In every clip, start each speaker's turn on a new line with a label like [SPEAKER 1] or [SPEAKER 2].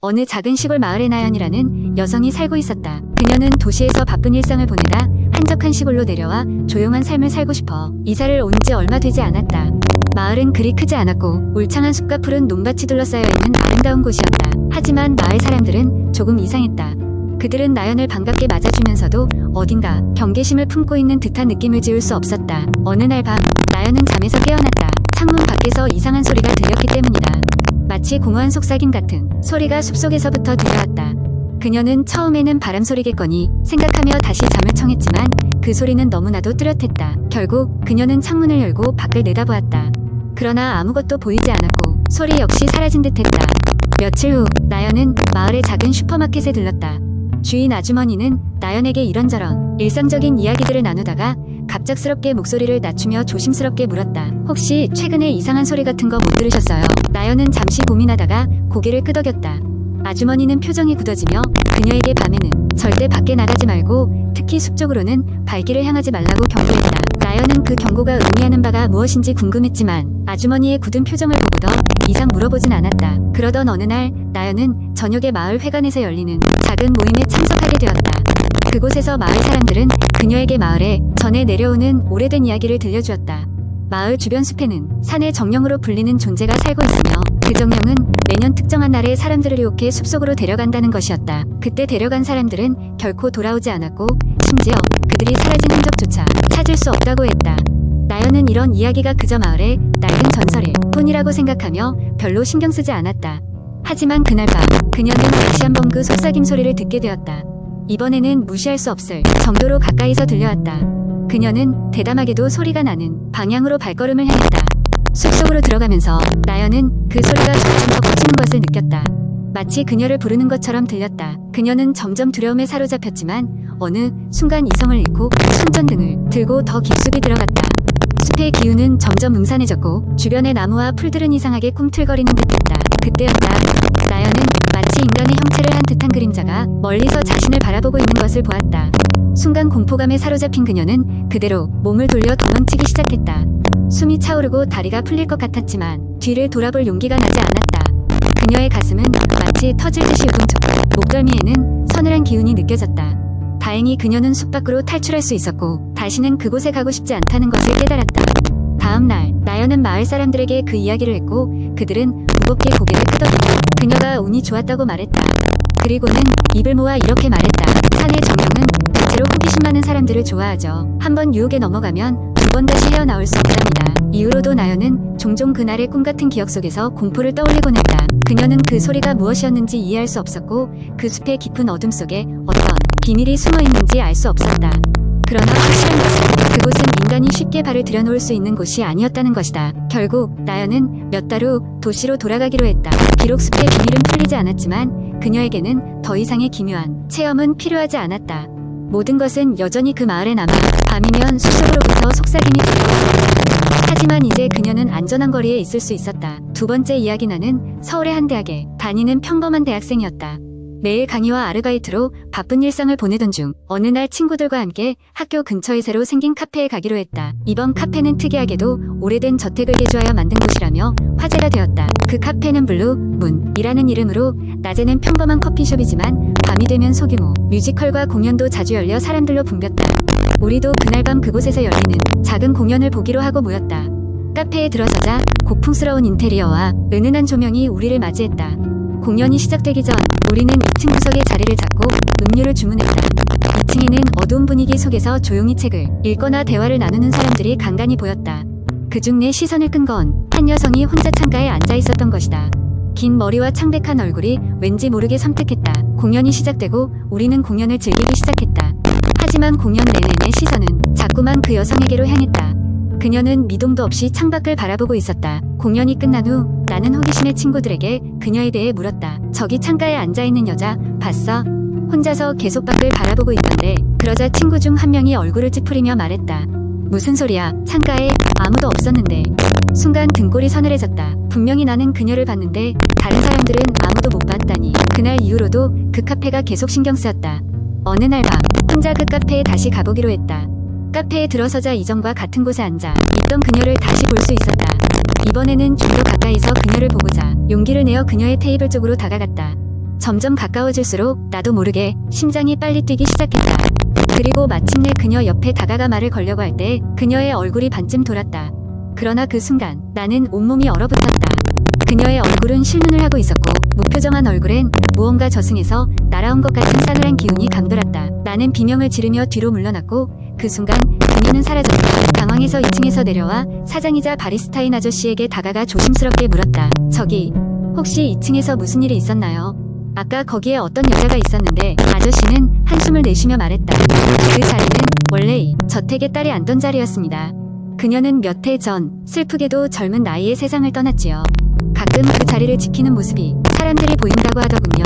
[SPEAKER 1] 어느 작은 시골 마을에 나연이라는 여성이 살고 있었다. 그녀는 도시에서 바쁜 일상을 보내다 한적한 시골로 내려와 조용한 삶을 살고 싶어 이사를 온 지 얼마 되지 않았다. 마을은 그리 크지 않았고 울창한 숲과 푸른 논밭이 둘러싸여 있는 아름다운 곳이었다. 하지만 마을 사람들은 조금 이상했다. 그들은 나연을 반갑게 맞아주면서도 어딘가 경계심을 품고 있는 듯한 느낌을 지울 수 없었다. 어느 날 밤, 나연은 잠에서 깨어났다. 창문 밖에서 이상한 소리가 들렸기 때문이다. 마치 공허한 속삭임 같은 소리가 숲속에서부터 들려왔다. 그녀는 처음에는 바람소리겠거니 생각하며 다시 잠을 청했지만 그 소리는 너무나도 뚜렷했다. 결국 그녀는 창문을 열고 밖을 내다보았다. 그러나 아무것도 보이지 않았고 소리 역시 사라진 듯했다. 며칠 후 나연은 마을의 작은 슈퍼마켓에 들렀다. 주인 아주머니는 나연에게 이런저런 일상적인 이야기들을 나누다가 갑작스럽게 목소리를 낮추며 조심스럽게 물었다. 혹시 최근에 이상한 소리 같은 거 못 들으셨어요? 나연은 잠시 고민하다가 고개를 끄덕였다. 아주머니는 표정이 굳어지며 그녀에게 밤에는 절대 밖에 나가지 말고 특히 숲 쪽으로는 발길을 향하지 말라고 경고했다. 나연은 그 경고가 의미하는 바가 무엇인지 궁금했지만 아주머니의 굳은 표정을 보고 더 이상 물어보진 않았다. 그러던 어느 날 나연은 저녁에 마을 회관에서 열리는 작은 모임에 참석하게 되었다. 그곳에서 마을 사람들은 그녀에게 마을에 전해 내려오는 오래된 이야기를 들려주었다. 마을 주변 숲에는 산의 정령으로 불리는 존재가 살고 있으며 그 정령은 매년 특정한 날에 사람들을 유혹해 숲속으로 데려간다는 것이었다. 그때 데려간 사람들은 결코 돌아오지 않았고 심지어 그들이 사라진 흔적조차 찾을 수 없다고 했다. 나연은 이런 이야기가 그저 마을의 낡은 전설일 뿐이라고 생각하며 별로 신경 쓰지 않았다. 하지만 그날 밤 그녀는 다시 한번 그 속삭임 소리를 듣게 되었다. 이번에는 무시할 수 없을 정도로 가까이서 들려왔다. 그녀는 대담하게도 소리가 나는 방향으로 발걸음을 향했다. 숲속으로 들어가면서 나연은 그 소리가 점점 더 커지는 것을 느꼈다. 마치 그녀를 부르는 것처럼 들렸다. 그녀는 점점 두려움에 사로잡혔지만 어느 순간 이성을 잃고 손전등을 들고 더 깊숙이 들어갔다. 숲의 기운은 점점 음산해졌고 주변의 나무와 풀들은 이상하게 꿈틀거리는 듯했다. 그때였다. 나연은 마치 인간의 형체를 한 듯한 그림자가 멀리서 자신을 바라보고 있는 것을 보았다. 순간 공포감에 사로잡힌 그녀는 그대로 몸을 돌려 도망치기 시작했다. 숨이 차오르고 다리가 풀릴 것 같았지만 뒤를 돌아볼 용기가 나지 않았다. 그녀의 가슴은 마치 터질 듯이 요동쳤고 목덜미에는 서늘한 기운이 느껴졌다. 다행히 그녀는 숲 밖으로 탈출할 수 있었고 다시는 그곳에 가고 싶지 않다는 것을 깨달았다. 다음 날 나연은 마을 사람들에게 그 이야기를 했고 그들은 무겁게 고개를 끄덕였다. 그녀가 운이 좋았다고 말했다. 그리고는 입을 모아 이렇게 말했다. 산의 정령은 대체로 호기심 많은 사람들을 좋아하죠. 한번 유혹에 넘어가면 두 번 다시 헤어나올 수 없답니다. 이후로도 나연은 종종 그날의 꿈 같은 기억 속에서 공포를 떠올리곤 했다. 그녀는 그 소리가 무엇이었는지 이해할 수 없었고 그 숲의 깊은 어둠 속에 어떤 비밀이 숨어 있는지 알 수 없었다. 그러나 확실한 것은 그곳은 인간이 쉽게 발을 들여놓을 수 있는 곳이 아니었다는 것이다. 결국 나연은 몇 달 후 도시로 돌아가기로 했다. 비록 숲의 비밀은 풀리지 않았지만 그녀에게는 더 이상의 기묘한 체험은 필요하지 않았다. 모든 것은 여전히 그 마을에 남아 밤이면 숲속으로부터 속삭임이 들리고 있었다. 하지만 이제 그녀는 안전한 거리에 있을 수 있었다. 두 번째 이야기. 나는 서울의 한 대학에 다니는 평범한 대학생이었다. 매일 강의와 아르바이트로 바쁜 일상을 보내던 중 어느 날 친구들과 함께 학교 근처에 새로 생긴 카페에 가기로 했다. 이번 카페는 특이하게도 오래된 저택을 개조하여 만든 곳이라며 화제가 되었다. 그 카페는 블루 문이라는 이름으로 낮에는 평범한 커피숍이지만 밤이 되면 소규모 뮤지컬과 공연도 자주 열려 사람들로 붐볐다. 우리도 그날 밤 그곳에서 열리는 작은 공연을 보기로 하고 모였다. 카페에 들어서자 고풍스러운 인테리어와 은은한 조명이 우리를 맞이했다. 공연이 시작되기 전 우리는 2층 구석에 자리를 잡고 음료를 주문했다. 2층에는 어두운 분위기 속에서 조용히 책을 읽거나 대화를 나누는 사람들이 간간히 보였다. 그중 내 시선을 끈 건 한 여성이 혼자 창가에 앉아 있었던 것이다. 긴 머리와 창백한 얼굴이 왠지 모르게 섬뜩했다. 공연이 시작되고 우리는 공연을 즐기기 시작했다. 하지만 공연 내내 내 시선은 자꾸만 그 여성에게로 향했다. 그녀는 미동도 없이 창밖을 바라보고 있었다. 공연이 끝난 후 나는 호기심에 친구들에게 그녀에 대해 물었다. 저기 창가에 앉아있는 여자 봤어? 혼자서 계속 밖을 바라보고 있던데. 그러자 친구 중 한 명이 얼굴을 찌푸리며 말했다. 무슨 소리야? 창가에 아무도 없었는데. 순간 등골이 서늘해졌다. 분명히 나는 그녀를 봤는데 다른 사람들은 아무도 못 봤다니. 그날 이후로도 그 카페가 계속 신경 쓰였다. 어느 날 밤 혼자 그 카페에 다시 가보기로 했다. 카페에 들어서자 이전과 같은 곳에 앉아 있던 그녀를 다시 볼 수 있었다. 이번에는 좀 더 가까이서 그녀를 보고자 용기를 내어 그녀의 테이블 쪽으로 다가갔다. 점점 가까워질수록 나도 모르게 심장이 빨리 뛰기 시작했다. 그리고 마침내 그녀 옆에 다가가 말을 걸려고 할 때 그녀의 얼굴이 반쯤 돌았다. 그러나 그 순간 나는 온몸이 얼어붙었다. 그녀의 얼굴은 실눈을 하고 있었고 무표정한 얼굴엔 무언가 저승에서 날아온 것 같은 싸늘한 기운이 감돌았다. 나는 비명을 지르며 뒤로 물러났고 그 순간 그녀는 사라졌다. 당황해서 2층에서 내려와 사장이자 바리스타인 아저씨에게 다가가 조심스럽게 물었다. 저기 혹시 2층에서 무슨 일이 있었나요? 아까 거기에 어떤 여자가 있었는데. 아저씨는 한숨을 내쉬며 말했다. 그 자리는 원래 이 저택의 딸이 앉던 자리였습니다. 그녀는 몇 해 전 슬프게도 젊은 나이에 세상을 떠났지요. 가끔 그 자리를 지키는 모습이 사람들이 보인다고 하더군요.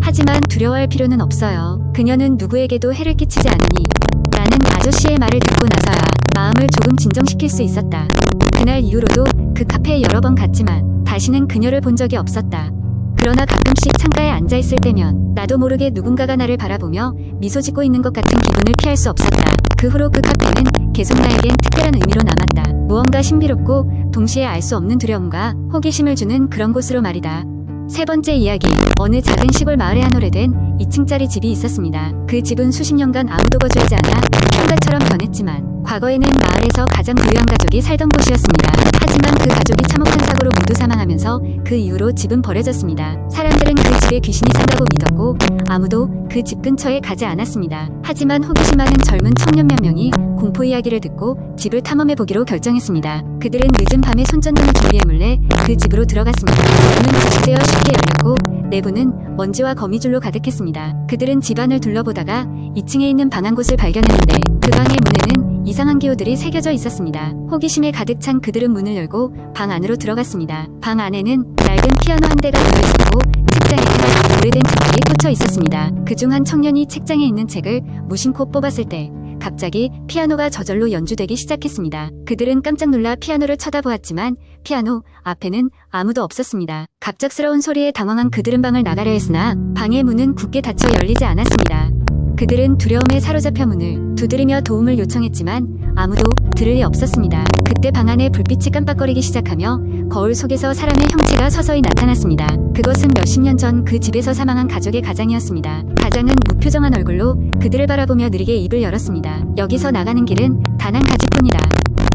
[SPEAKER 1] 하지만 두려워할 필요는 없어요. 그녀는 누구에게도 해를 끼치지 않으니. 나는 아저씨의 말을 듣고 나서야 마음을 조금 진정시킬 수 있었다. 그날 이후로도 그 카페에 여러 번 갔지만 다시는 그녀를 본 적이 없었다. 그러나 가끔씩 창가에 앉아있을 때면 나도 모르게 누군가가 나를 바라보며 미소 짓고 있는 것 같은 기분을 피할 수 없었다. 그 후로 그 카페는 계속 나에겐 특별한 의미로 남았다. 무언가 신비롭고 동시에 알 수 없는 두려움과 호기심을 주는 그런 곳으로 말이다. 세 번째 이야기. 어느 작은 시골 마을에 한 오래된 2층짜리 집이 있었습니다. 그 집은 수십 년간 아무도 거주하지 않아 현관처럼 변했지만 과거에는 마을에서 가장 부유한 가족이 살던 곳이었습니다. 하지만 그 가족이 참혹한 사고로 모두 사망하면서 그 이후로 집은 버려졌습니다. 사람들은 그 집에 귀신이 산다고 믿었고 아무도 그 집 근처에 가지 않았습니다. 하지만 호기심 많은 젊은 청년 몇 명이 공포 이야기를 듣고 집을 탐험해보기로 결정했습니다. 그들은 늦은 밤에 손전등을 준비해 몰래 그 집으로 들어갔습니다. 문은 부식되어 쉽게 열렸고 내부는 먼지와 거미줄로 가득했습니다. 그들은 집안을 둘러보다가 2층에 있는 방 한 곳을 발견했는데 그 방의 문에는 이상한 기호들이 새겨져 있었습니다. 호기심에 가득 찬 그들은 문을 열고 방 안으로 들어갔습니다. 방 안에는 낡은 피아노 한 대가 들어있었고 책장에는 오래된 책들이 꽂혀 있었습니다. 그중 한 청년이 책장에 있는 책을 무심코 뽑았을 때 갑자기 피아노가 저절로 연주되기 시작했습니다. 그들은 깜짝 놀라 피아노를 쳐다보았지만 피아노 앞에는 아무도 없었습니다. 갑작스러운 소리에 당황한 그들은 방을 나가려 했으나 방의 문은 굳게 닫혀 열리지 않았습니다. 그들은 두려움에 사로잡혀 문을 두드리며 도움을 요청했지만 아무도 들을 리 없었습니다. 그때 방 안에 불빛이 깜빡거리기 시작하며 거울 속에서 사람의 형체가 서서히 나타났습니다. 그것은 몇십 년 전 그 집에서 사망한 가족의 가장이었습니다. 가장은 무표정한 얼굴로 그들을 바라보며 느리게 입을 열었습니다. 여기서 나가는 길은 단 한 가지뿐이다.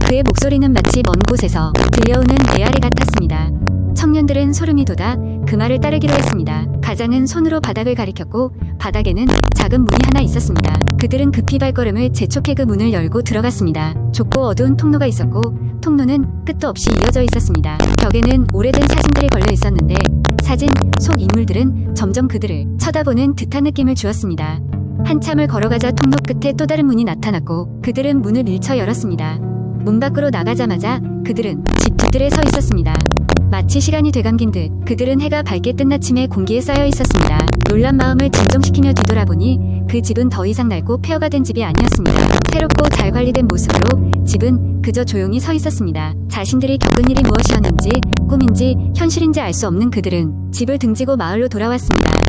[SPEAKER 1] 그의 목소리는 마치 먼 곳에서 들려오는 메아리 같았습니다. 청년들은 소름이 돋아 그 말을 따르기로 했습니다. 가장은 손으로 바닥을 가리켰고 바닥에는 작은 문이 하나 있었습니다. 그들은 급히 발걸음을 재촉해 그 문을 열고 들어갔습니다. 좁고 어두운 통로가 있었고 통로는 끝도 없이 이어져 있었습니다. 벽에는 오래된 사진들이 걸려 있었는데 사진 속 인물들은 점점 그들을 쳐다보는 듯한 느낌을 주었습니다. 한참을 걸어가자 통로 끝에 또 다른 문이 나타났고 그들은 문을 밀쳐 열었습니다. 문 밖으로 나가자마자 그들은 집 뒷뜰에 서 있었습니다. 마치 시간이 되감긴 듯 그들은 해가 밝게 뜬 아침에 공기에 쌓여 있었습니다. 놀란 마음을 진정시키며 뒤돌아보니 그 집은 더 이상 낡고 폐허가 된 집이 아니었습니다. 새롭고 잘 관리된 모습으로 집은 그저 조용히 서 있었습니다. 자신들이 겪은 일이 무엇이었는지 꿈인지 현실인지 알 수 없는 그들은 집을 등지고 마을로 돌아왔습니다.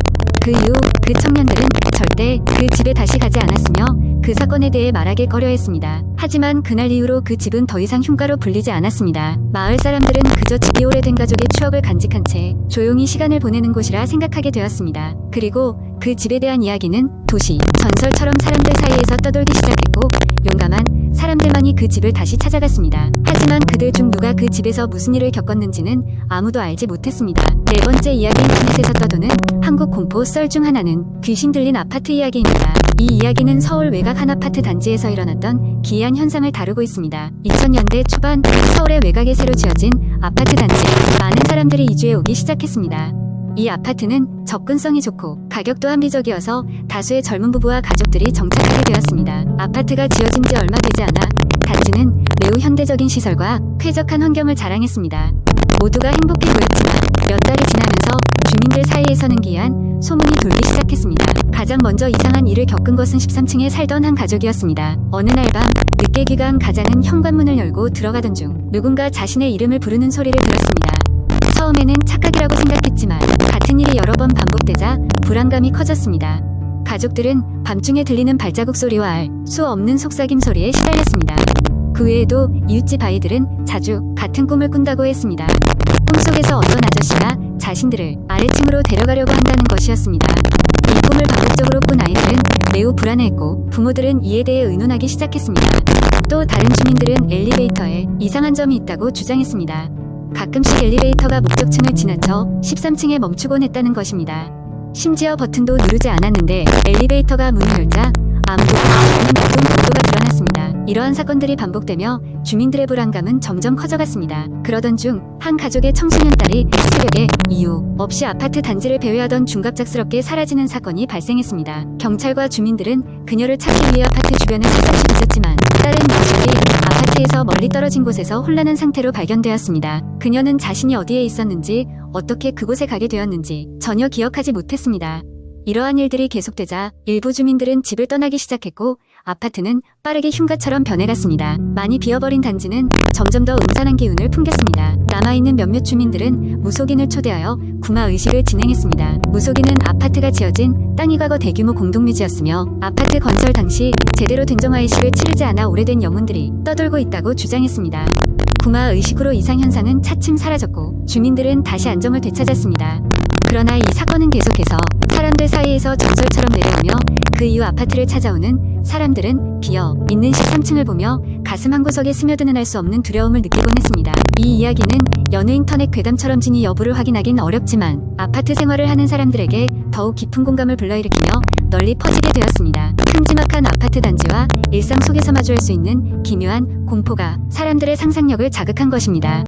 [SPEAKER 1] 그 이후 그 청년들은 절대 그 집에 다시 가지 않았으며 그 사건에 대해 말하길 꺼려했습니다. 하지만 그날 이후로 그 집은 더 이상 흉가로 불리지 않았습니다. 마을 사람들은 그저 집이 오래된 가족의 추억을 간직한 채 조용히 시간을 보내는 곳이라 생각하게 되었습니다. 그리고 그 집에 대한 이야기는 도시, 전설처럼 사람들 사이에서 떠돌기 시작했고 용감한 사람들만이 그 집을 다시 찾아갔습니다. 하지만 그들 중 누가 그 집에서 무슨 일을 겪었는지는 아무도 알지 못했습니다. 네 번째 이야기인 인터넷에서 떠도는 한국 공포 썰 중 하나는 귀신 들린 아파트 이야기입니다. 이 이야기는 서울 외곽 한 아파트 단지에서 일어났던 기이한 현상을 다루고 있습니다. 2000년대 초반 서울의 외곽에 새로 지어진 아파트 단지에 많은 사람들이 이주해 오기 시작했습니다. 이 아파트는 접근성이 좋고 가격도 합리적이어서 다수의 젊은 부부와 가족들이 정착하게 되었습니다. 아파트가 지어진 지 얼마 되지 않아 단지는 매우 현대적인 시설과 쾌적한 환경을 자랑했습니다. 모두가 행복해 보였지만 몇 달이 지나면서 주민들 사이에서는 기이한 소문이 돌기 시작했습니다. 가장 먼저 이상한 일을 겪은 것은 13층에 살던 한 가족이었습니다. 어느 날 밤 늦게 귀가한 가장은 현관문을 열고 들어가던 중 누군가 자신의 이름을 부르는 소리를 들었습니다. 처음에는 착각이라고 생각했지만 같은 일이 여러 번 반복되자 불안감이 커졌습니다. 가족들은 밤중에 들리는 발자국 소리와 알 수 없는 속삭임 소리에 시달렸습니다. 그 외에도 이웃집 아이들은 자주 같은 꿈을 꾼다고 했습니다. 꿈속에서 어떤 아저씨가 자신들을 아래층으로 데려가려고 한다는 것이었습니다. 이 꿈을 반복적으로 꾼 아이들은 매우 불안해했고 부모들은 이에 대해 의논하기 시작했습니다. 또 다른 주민들은 엘리베이터에 이상한 점이 있다고 주장했습니다. 가끔씩 엘리베이터가 목적층을 지나쳐 13층에 멈추곤 했다는 것입니다. 심지어 버튼도 누르지 않았는데 엘리베이터가 문을 열자 아무도 없는 나쁜 복도가 드러났습니다. 이러한 사건들이 반복되며 주민들의 불안감은 점점 커져갔습니다. 그러던 중 한 가족의 청소년 딸이 새벽에 이유 없이 아파트 단지를 배회하던 중 갑작스럽게 사라지는 사건이 발생했습니다. 경찰과 주민들은 그녀를 찾기 위해 아파트 주변을 샅샅이 뒤졌지만 딸은 여전히 아파트에서 멀리 떨어진 곳에서 혼란한 상태로 발견되었습니다. 그녀는 자신이 어디에 있었는지 어떻게 그곳에 가게 되었는지 전혀 기억하지 못했습니다. 이러한 일들이 계속되자 일부 주민들은 집을 떠나기 시작했고 아파트는 빠르게 흉가처럼 변해갔습니다. 많이 비어버린 단지는 점점 더 음산한 기운을 풍겼습니다. 남아있는 몇몇 주민들은 무속인을 초대하여 구마 의식을 진행했습니다. 무속인은 아파트가 지어진 땅이 과거 대규모 공동묘지였으며 아파트 건설 당시 제대로 된 정화 의식을 치르지 않아 오래된 영혼들이 떠돌고 있다고 주장했습니다. 구마 의식으로 이상현상은 차츰 사라졌고 주민들은 다시 안정을 되찾았습니다. 그러나 이 사건은 계속해서 사람들 사이에서 전설처럼 내려오며 그 이후 아파트를 찾아오는 사람들은 비어 있는 13층을 보며 가슴 한구석에 스며드는 알 수 없는 두려움을 느끼곤 했습니다. 이 이야기는 여느 인터넷 괴담처럼 진위 여부를 확인하긴 어렵지만 아파트 생활을 하는 사람들에게 더욱 깊은 공감을 불러일으키며 널리 퍼지게 되었습니다. 큼지막한 아파트 단지와 일상 속에서 마주할 수 있는 기묘한 공포가 사람들의 상상력을 자극한 것입니다.